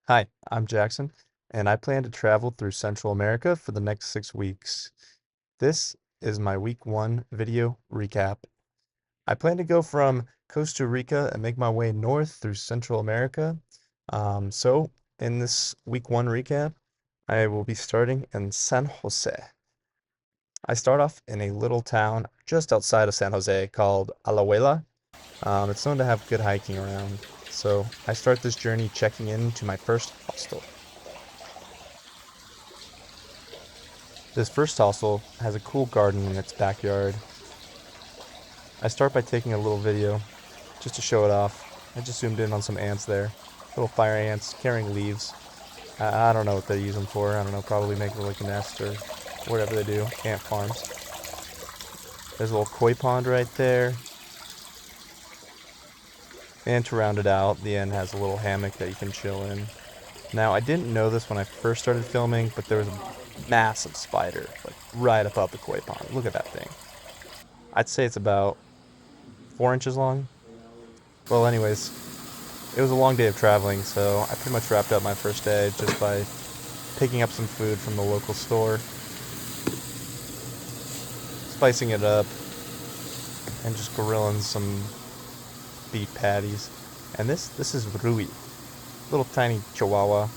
Hi, I'm Jackson, and I plan to travel through Central America for the next 6 weeks. This is my week one video recap. I plan to go from Costa Rica and make my way north through Central America. So, in this week one recap, I will be starting in San Jose. I start off in a little town just outside of San Jose called Alajuela. It's known to have good hiking around, so I start this journey checking in to my first hostel. This first hostel has a cool garden in its backyard. I start by taking a little video just to show it off. I just zoomed in on some ants there. Little fire ants carrying leaves. I don't know what they use them for. I don't know, probably make like a nest or whatever they do. Ant farms. There's a little koi pond right there. And to round it out, the end has a little hammock that you can chill in. Now, I didn't know this when I first started filming, but there was a massive spider, like right above the koi pond. Look at that thing. I'd say it's about 4 inches long. Well, anyways, it was a long day of traveling, so I pretty much wrapped up my first day just by picking up some food from the local store, spicing it up, and just grilling some beef patties. And this is Rui, little tiny chihuahua.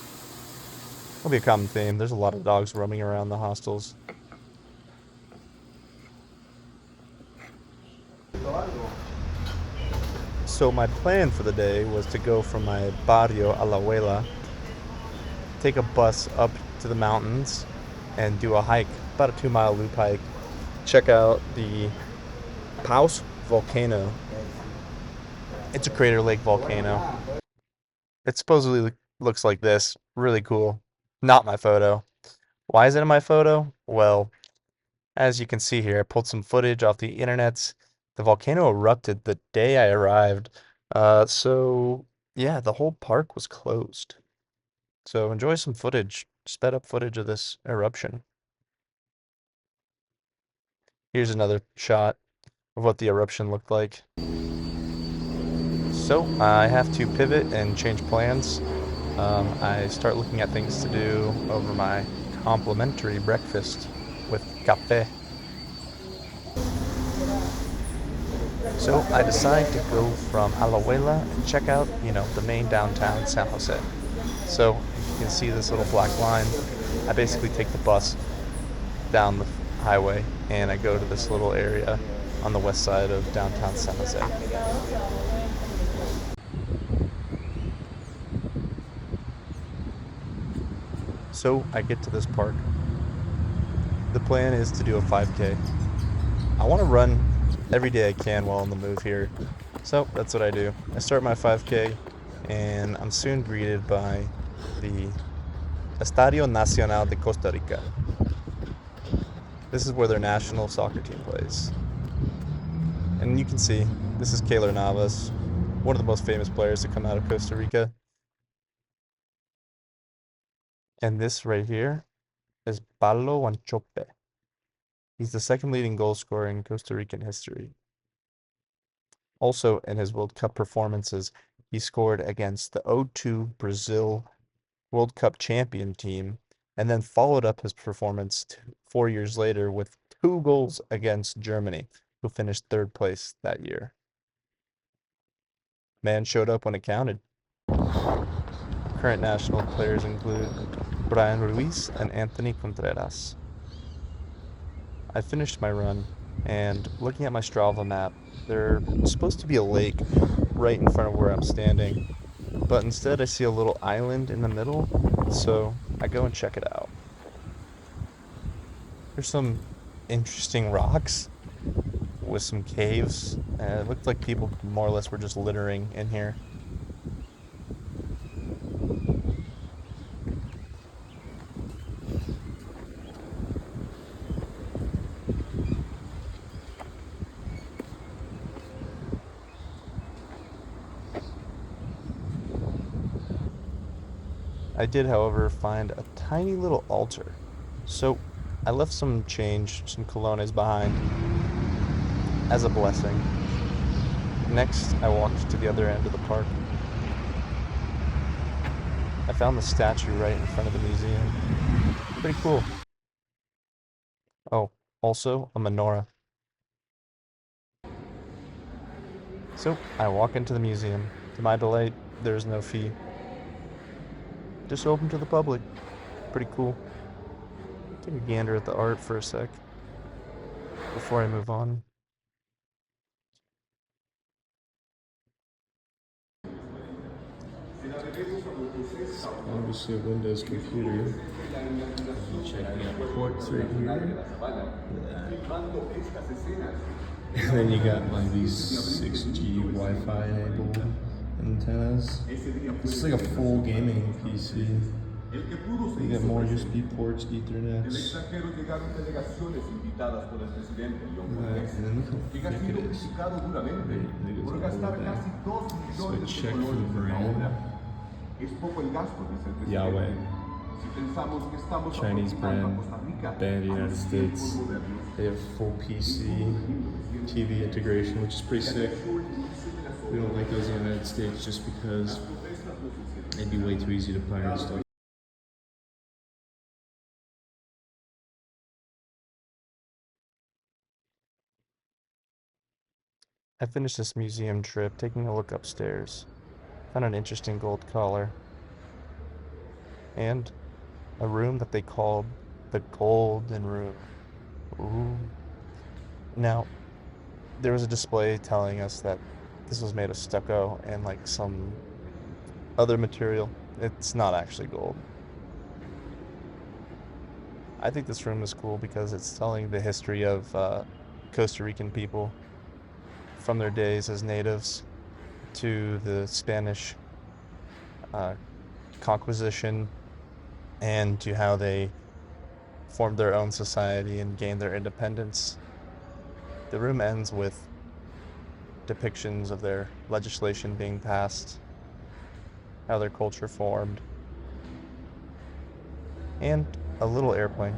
It'll be a common theme. There's a lot of dogs roaming around the hostels. So my plan for the day was to go from my barrio Alajuela, take a bus up to the mountains, and do a hike, about a 2 mile loop hike. Check out the Paus volcano. It's a crater lake volcano. It supposedly looks like this. Really cool. Not my photo. Why is it in my photo? Well, as you can see here, I pulled some footage off the internet. The volcano erupted the day I arrived. So yeah, the whole park was closed. So enjoy some footage, sped up footage of this eruption. Here's another shot of what the eruption looked like. So I have to pivot and change plans. I start looking at things to do over my complimentary breakfast with café. So I decide to go from Alajuela and check out, the main downtown San Jose. So you can see this little black line. I basically take the bus down the highway and I go to this little area on the west side of downtown San Jose. So I get to this park. The plan is to do a 5K. I want to run every day I can while on the move here. So that's what I do. I start my 5K and I'm soon greeted by the Estadio Nacional de Costa Rica. This is where their national soccer team plays. And you can see, this is Keylor Navas, one of the most famous players to come out of Costa Rica. And this right here is Pablo Wanchope. He's the second leading goal scorer in Costa Rican history. Also, in his World Cup performances, he scored against the 0-2 Brazil World Cup champion team, and then followed up his performance 4 years later with 2 goals against Germany, who finished third place that year. Man showed up when it counted. Current national players include Brian Ruiz and Anthony Contreras. I finished my run, and looking at my Strava map, there's supposed to be a lake right in front of where I'm standing, but instead I see a little island in the middle, so I go and check it out. There's some interesting rocks with some caves, and it looked like people more or less were just littering in here. I did, however, find a tiny little altar. So I left some change, some colones behind as a blessing. Next, I walked to the other end of the park. I found the statue right in front of the museum. Pretty cool. Oh, also a menorah. So I walk into the museum. To my delight, there is no fee. Just open to the public. Pretty cool. Take a gander at the art for a sec before I move on. Obviously a Windows computer. Checking out ports right here. And then you got like these 6G Wi-Fi enabled antennas. This is like a full gaming PC. You got more USB ports, Ethernets. And then look how thick it is. So I check for the brand. Yahweh. Chinese brand, banned in the United States. They have full PC, TV integration, which is pretty sick. We don't like those in the United States just because it'd be way too easy to pirate stuff. I finished this museum trip taking a look upstairs. Found an interesting gold collar and a room that they called the Golden Room. Ooh. Now, there was a display telling us that this was made of stucco and like some other material. It's not actually gold. I think this room is cool because it's telling the history of Costa Rican people from their days as natives to the Spanish uh, conquisition and to how they formed their own society and gained their independence. The room ends with depictions of their legislation being passed, how their culture formed, and a little airplane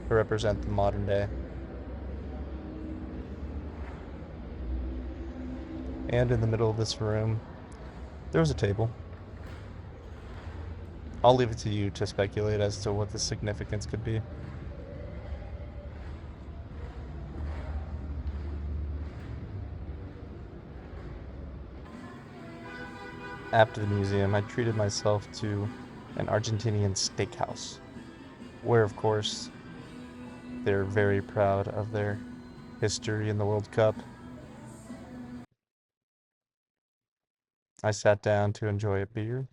to represent the modern day. And in the middle of this room, there was a table. I'll leave it to you to speculate as to what the significance could be. After the museum, I treated myself to an Argentinian steakhouse, where, of course, they're very proud of their history in the World Cup. I sat down to enjoy a beer,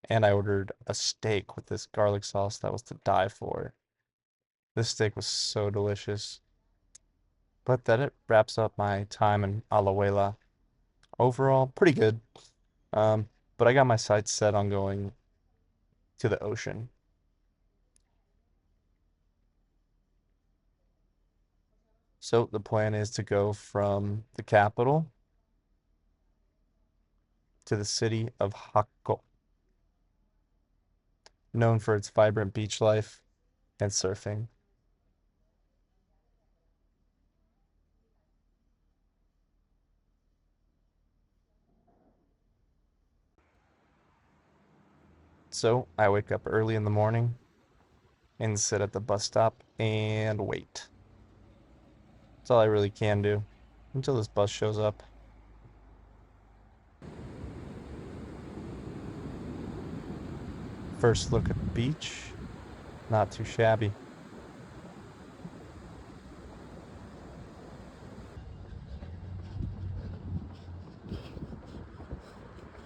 and I ordered a steak with this garlic sauce that was to die for. This steak was so delicious. But that it wraps up my time in Alajuela. Overall, pretty good. But I got my sights set on going to the ocean. So the plan is to go from the capital to the city of Jaco, known for its vibrant beach life and surfing. So I wake up early in the morning and sit at the bus stop and wait. That's all I really can do until this bus shows up. First look at the beach, not too shabby.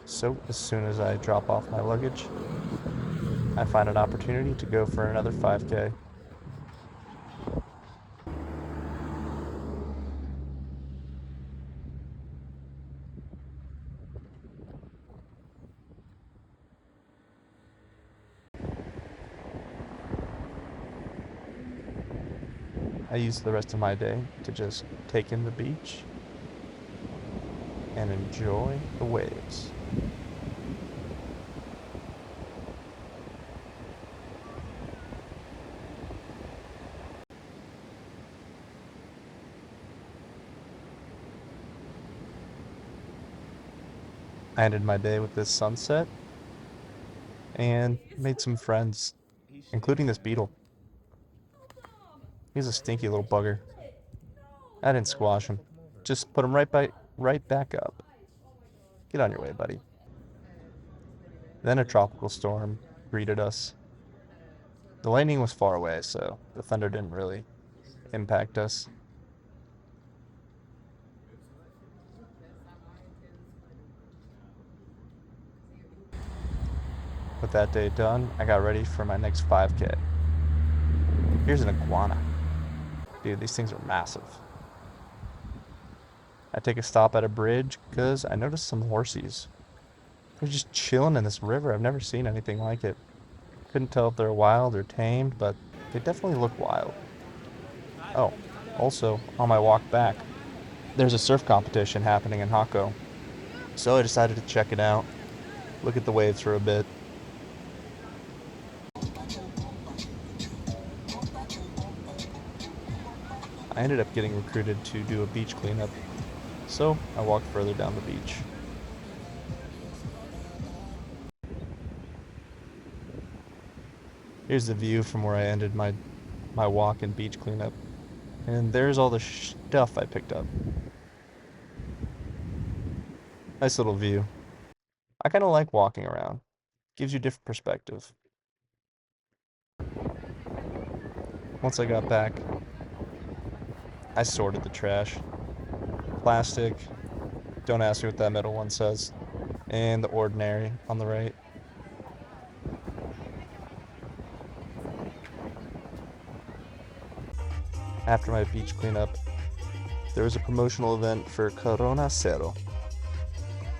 So as soon as I drop off my luggage, I find an opportunity to go for another 5K. I use the rest of my day to just take in the beach and enjoy the waves. I ended my day with this sunset and made some friends, including this beetle. He's a stinky little bugger. I didn't squash him. Just put him right back up. Get on your way, buddy. Then a tropical storm greeted us. The lightning was far away, so the thunder didn't really impact us. With that day done, I got ready for my next 5K. Here's an iguana. Dude, these things are massive. I take a stop at a bridge because I noticed some horsies. They're just chilling in this river. I've never seen anything like it. Couldn't tell if they're wild or tamed, but they definitely look wild. Oh, also, on my walk back, there's a surf competition happening in Jaco. So I decided to check it out, look at the waves for a bit. I ended up getting recruited to do a beach cleanup, so I walked further down the beach. Here's the view from where I ended my walk and beach cleanup. And there's all the stuff I picked up. Nice little view. I kind of like walking around. Gives you different perspective. Once I got back, I sorted the trash. Plastic, don't ask me what that middle one says, and the ordinary on the right. After my beach cleanup, there was a promotional event for Corona Cero.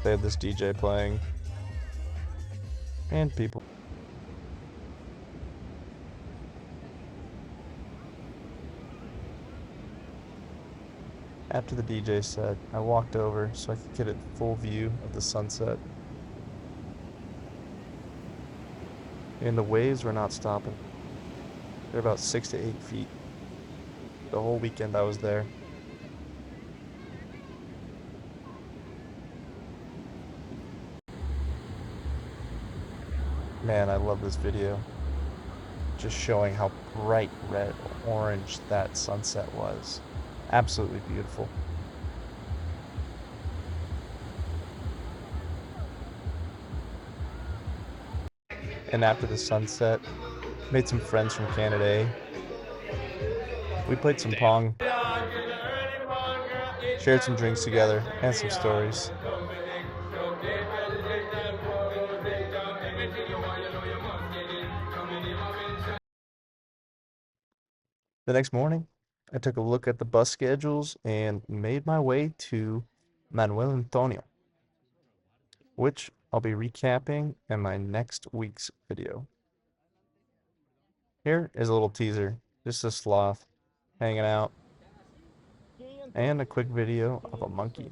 They had this DJ playing, and people. After the DJ set, I walked over so I could get a full view of the sunset. And the waves were not stopping. They're about 6 to 8 feet. The whole weekend I was there. Man, I love this video. Just showing how bright red, orange that sunset was. Absolutely beautiful. And after the sunset, made some friends from Canada. We played some pong, shared some drinks together, and some stories. The next morning, I took a look at the bus schedules and made my way to Manuel Antonio, which I'll be recapping in my next week's video. Here is a little teaser, just a sloth hanging out, and a quick video of a monkey.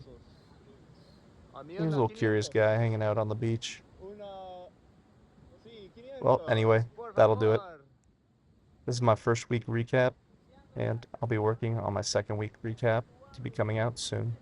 Here's a little curious guy hanging out on the beach. Well, anyway, that'll do it. This is my first week recap, and I'll be working on my second week recap to be coming out soon.